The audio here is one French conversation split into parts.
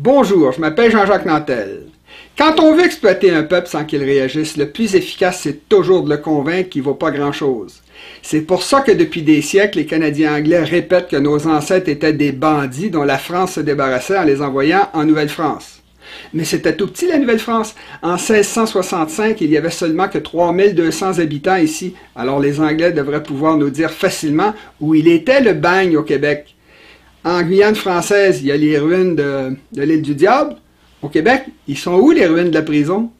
Bonjour, je m'appelle Jean-Jacques Nantel. Quand on veut exploiter un peuple sans qu'il réagisse, le plus efficace, c'est toujours de le convaincre qu'il ne vaut pas grand-chose. C'est pour ça que depuis des siècles, les Canadiens anglais répètent que nos ancêtres étaient des bandits dont la France se débarrassait en les envoyant en Nouvelle-France. Mais c'était tout petit, la Nouvelle-France. En 1665, il y avait seulement que 3200 habitants ici. Alors les Anglais devraient pouvoir nous dire facilement où il était le bagne au Québec. En Guyane française, il y a les ruines de l'île du Diable. Au Québec, ils sont où les ruines de la prison?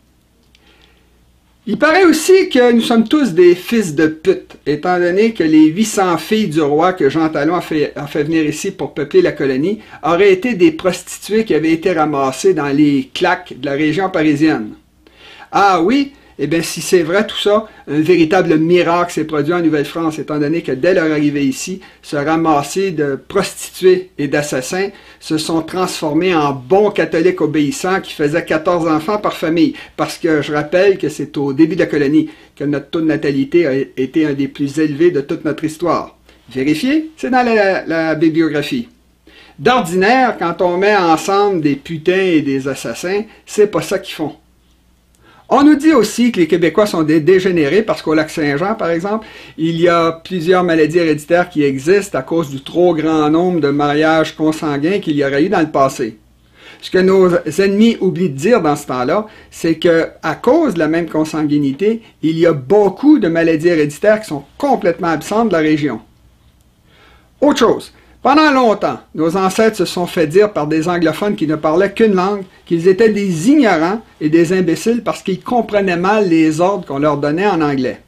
Il paraît aussi que nous sommes tous des fils de pute, étant donné que les 800 filles du roi que Jean Talon a fait venir ici pour peupler la colonie auraient été des prostituées qui avaient été ramassées dans les claques de la région parisienne. Ah oui? Eh bien, si c'est vrai tout ça, un véritable miracle s'est produit en Nouvelle-France, étant donné que dès leur arrivée ici, ce ramassé de prostituées et d'assassins se sont transformés en bons catholiques obéissants qui faisaient 14 enfants par famille. Parce que je rappelle que c'est au début de la colonie que notre taux de natalité a été un des plus élevés de toute notre histoire. Vérifiez, c'est dans la bibliographie. D'ordinaire, quand on met ensemble des putains et des assassins, c'est pas ça qu'ils font. On nous dit aussi que les Québécois sont des dégénérés parce qu'au Lac-Saint-Jean, par exemple, il y a plusieurs maladies héréditaires qui existent à cause du trop grand nombre de mariages consanguins qu'il y aurait eu dans le passé. Ce que nos ennemis oublient de dire dans ce temps-là, c'est qu'à cause de la même consanguinité, il y a beaucoup de maladies héréditaires qui sont complètement absentes de la région. Autre chose. Pendant longtemps, nos ancêtres se sont fait dire par des anglophones qui ne parlaient qu'une langue qu'ils étaient des ignorants et des imbéciles parce qu'ils comprenaient mal les ordres qu'on leur donnait en anglais.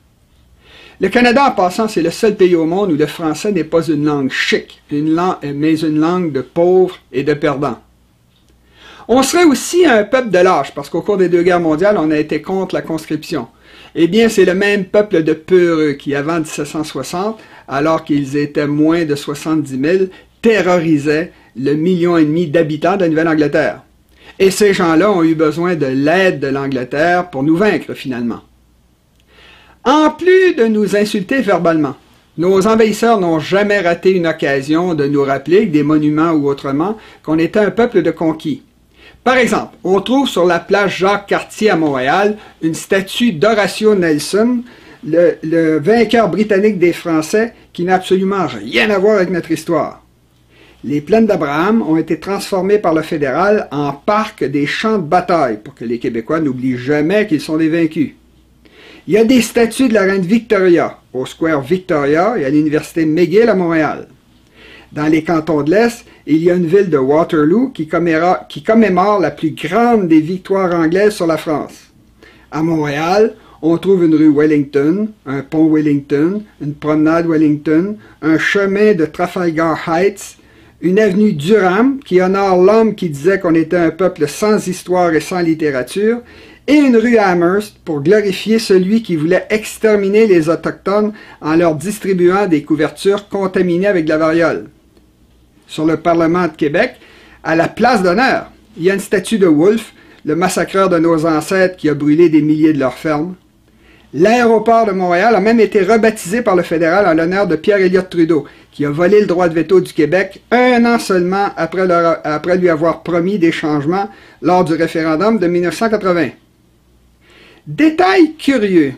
Le Canada, en passant, c'est le seul pays au monde où le français n'est pas une langue chic, mais une langue de pauvres et de perdants. On serait aussi un peuple de lâches parce qu'au cours des 2 guerres mondiales, on a été contre la conscription. Eh bien, c'est le même peuple de peureux qui, avant 1760, alors qu'ils étaient moins de 70 000, terrorisait le 1,5 million d'habitants de la Nouvelle-Angleterre. Et ces gens-là ont eu besoin de l'aide de l'Angleterre pour nous vaincre, finalement. En plus de nous insulter verbalement, nos envahisseurs n'ont jamais raté une occasion de nous rappeler, des monuments ou autrement, qu'on était un peuple de conquis. Par exemple, on trouve sur la place Jacques-Cartier à Montréal une statue d'Horatio Nelson, le vainqueur britannique des Français, qui n'a absolument rien à voir avec notre histoire. Les plaines d'Abraham ont été transformées par le fédéral en parc des champs de bataille, pour que les Québécois n'oublient jamais qu'ils sont des vaincus. Il y a des statues de la reine Victoria, au Square Victoria et à l'université McGill à Montréal. Dans les cantons de l'Est, il y a une ville de Waterloo qui commémore la plus grande des victoires anglaises sur la France. À Montréal, on trouve une rue Wellington, un pont Wellington, une promenade Wellington, un chemin de Trafalgar Heights, une avenue Durham qui honore l'homme qui disait qu'on était un peuple sans histoire et sans littérature, et une rue Amherst pour glorifier celui qui voulait exterminer les Autochtones en leur distribuant des couvertures contaminées avec de la variole. Sur le Parlement de Québec, à la place d'honneur, il y a une statue de Wolfe, le massacreur de nos ancêtres qui a brûlé des milliers de leurs fermes. L'aéroport de Montréal a même été rebaptisé par le fédéral en l'honneur de Pierre Elliott Trudeau, qui a volé le droit de veto du Québec 1 an seulement après lui avoir promis des changements lors du référendum de 1980. Détail curieux,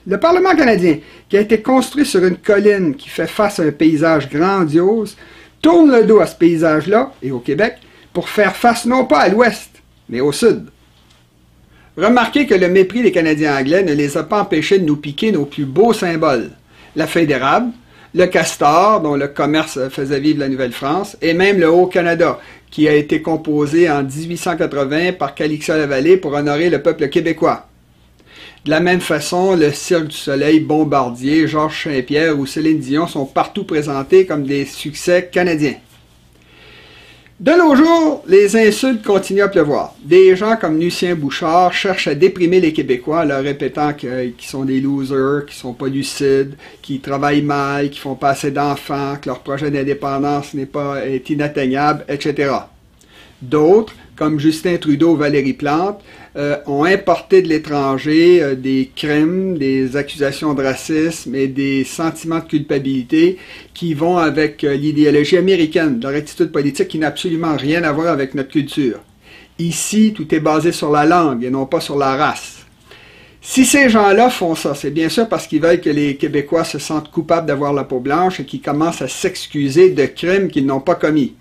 le Parlement canadien, qui a été construit sur une colline qui fait face à un paysage grandiose, tourne le dos à ce paysage-là, et au Québec, pour faire face non pas à l'ouest, mais au sud. Remarquez que le mépris des Canadiens anglais ne les a pas empêchés de nous piquer nos plus beaux symboles. La feuille d'érable, le castor, dont le commerce faisait vivre la Nouvelle-France, et même le Haut-Canada, qui a été composé en 1880 par Calixa-la-Vallée pour honorer le peuple québécois. De la même façon, le Cirque du Soleil, Bombardier, Georges Saint-Pierre ou Céline Dion sont partout présentés comme des succès canadiens. De nos jours, les insultes continuent à pleuvoir. Des gens comme Lucien Bouchard cherchent à déprimer les Québécois en leur répétant qu'ils sont des losers, qu'ils sont pas lucides, qu'ils travaillent mal, qu'ils font pas assez d'enfants, que leur projet d'indépendance est inatteignable, etc. D'autres, comme Justin Trudeau ou Valérie Plante, ont importé de l'étranger des crimes, des accusations de racisme et des sentiments de culpabilité qui vont avec l'idéologie américaine, leur attitude politique qui n'a absolument rien à voir avec notre culture. Ici, tout est basé sur la langue et non pas sur la race. Si ces gens-là font ça, c'est bien sûr parce qu'ils veulent que les Québécois se sentent coupables d'avoir la peau blanche et qu'ils commencent à s'excuser de crimes qu'ils n'ont pas commis.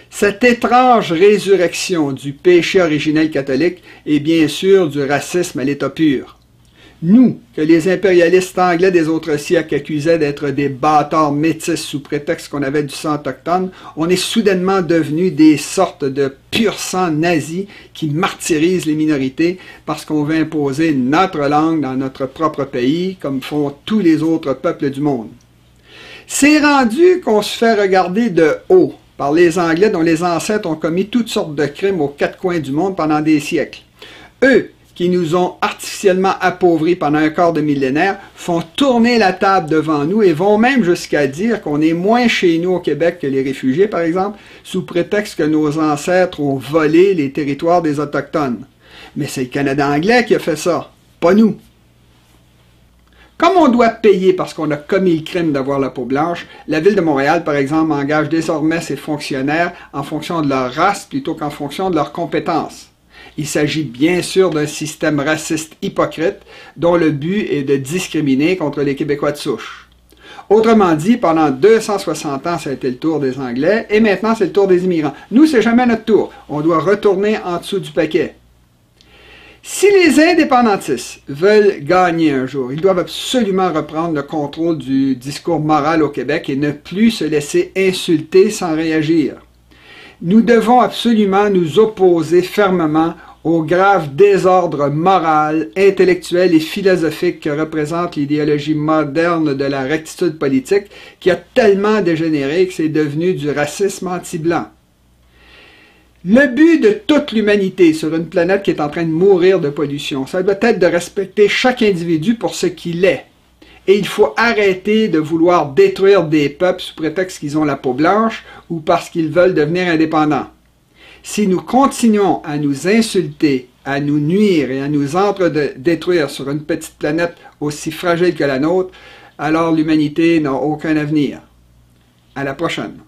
Cette étrange résurrection du péché originel catholique est bien sûr du racisme à l'état pur. Nous, que les impérialistes anglais des autres siècles accusaient d'être des bâtards métis sous prétexte qu'on avait du sang autochtone, on est soudainement devenus des sortes de pur sang nazis qui martyrisent les minorités parce qu'on veut imposer notre langue dans notre propre pays, comme font tous les autres peuples du monde. C'est rendu qu'on se fait regarder de haut par les Anglais dont les ancêtres ont commis toutes sortes de crimes aux quatre coins du monde pendant des siècles. Eux, qui nous ont artificiellement appauvris pendant un quart de millénaire, font tourner la table devant nous et vont même jusqu'à dire qu'on est moins chez nous au Québec que les réfugiés, par exemple, sous prétexte que nos ancêtres ont volé les territoires des Autochtones. Mais c'est le Canada anglais qui a fait ça, pas nous. Comme on doit payer parce qu'on a commis le crime d'avoir la peau blanche, la Ville de Montréal, par exemple, engage désormais ses fonctionnaires en fonction de leur race plutôt qu'en fonction de leurs compétences. Il s'agit bien sûr d'un système raciste hypocrite dont le but est de discriminer contre les Québécois de souche. Autrement dit, pendant 260 ans, ça a été le tour des Anglais et maintenant c'est le tour des immigrants. Nous, c'est jamais notre tour. On doit retourner en dessous du paquet. Si les indépendantistes veulent gagner un jour, ils doivent absolument reprendre le contrôle du discours moral au Québec et ne plus se laisser insulter sans réagir. Nous devons absolument nous opposer fermement au grave désordre moral, intellectuel et philosophique que représente l'idéologie moderne de la rectitude politique qui a tellement dégénéré que c'est devenu du racisme anti-blanc. Le but de toute l'humanité sur une planète qui est en train de mourir de pollution, ça doit être de respecter chaque individu pour ce qu'il est. Et il faut arrêter de vouloir détruire des peuples sous prétexte qu'ils ont la peau blanche ou parce qu'ils veulent devenir indépendants. Si nous continuons à nous insulter, à nous nuire et à nous entre-détruire sur une petite planète aussi fragile que la nôtre, alors l'humanité n'a aucun avenir. À la prochaine.